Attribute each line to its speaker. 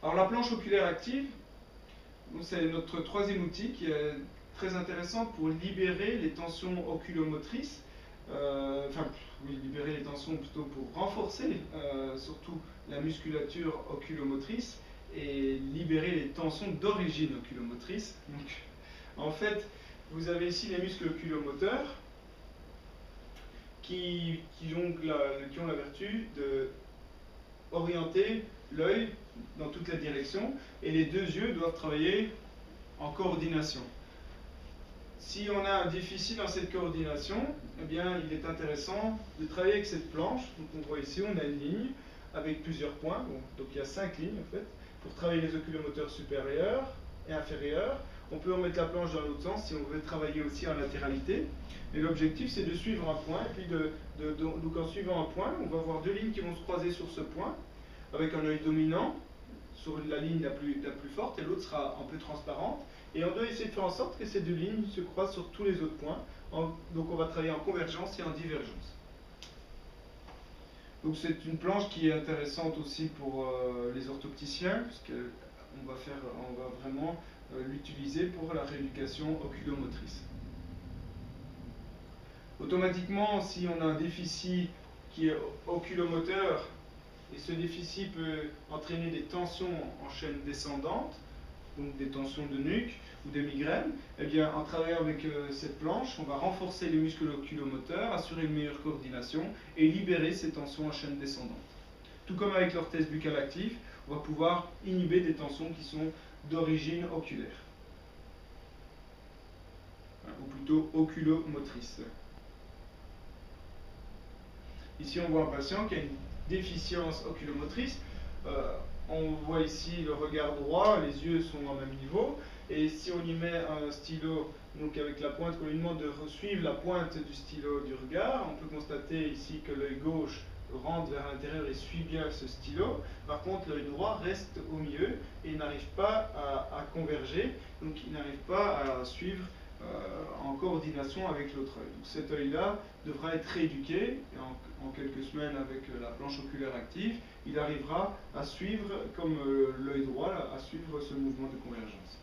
Speaker 1: Alors la planche oculaire active, c'est notre troisième outil qui est très intéressant pour libérer les tensions oculomotrices. Enfin, oui, libérer les tensions plutôt pour renforcer surtout la musculature oculomotrice et libérer les tensions d'origine oculomotrice. Donc, en fait, vous avez ici les muscles oculomoteurs qui ont la vertu de orienter l'œil dans toutes les directions et les deux yeux doivent travailler en coordination. Si on a un déficit dans cette coordination, eh bien, il est intéressant de travailler avec cette planche. Donc on voit ici, on a une ligne avec plusieurs points. Bon, donc il y a 5 lignes en fait, pour travailler les oculomoteurs supérieurs et inférieurs. On peut remettre la planche dans l'autre sens si on veut travailler aussi en latéralité. Et l'objectif, c'est de suivre un point. Et puis, donc en suivant un point, on va avoir deux lignes qui vont se croiser sur ce point, avec un œil dominant sur la ligne la plus forte, et l'autre sera un peu transparente. Et on doit essayer de faire en sorte que ces deux lignes se croisent sur tous les autres points. Donc on va travailler en convergence et en divergence. Donc c'est une planche qui est intéressante aussi pour les orthopticiens, puisqu'on va vraiment l'utiliser pour la rééducation oculomotrice. Automatiquement, si on a un déficit qui est oculomoteur, et ce déficit peut entraîner des tensions en chaîne descendante, donc des tensions de nuque ou des migraines, eh bien, en travaillant avec cette planche, on va renforcer les muscles oculomoteurs, assurer une meilleure coordination et libérer ces tensions en chaîne descendante. Tout comme avec l'orthèse buccale active, on va pouvoir inhiber des tensions qui sont d'origine oculaire, ou plutôt oculomotrice. Ici, on voit un patient qui a une déficience oculomotrice. On voit ici le regard droit, les yeux sont au même niveau. Et si on y met un stylo, donc avec la pointe, qu'on lui demande de suivre la pointe du stylo du regard, on peut constater ici que l'œil gauche rentre vers l'intérieur et suit bien ce stylo. Par contre, l'œil droit reste au milieu et n'arrive pas à converger, donc il n'arrive pas à suivre en coordination avec l'autre œil. Donc cet œil-là devra être rééduqué et en quelques semaines avec la planche oculaire active, il arrivera à suivre, comme l'œil droit, à suivre ce mouvement de convergence.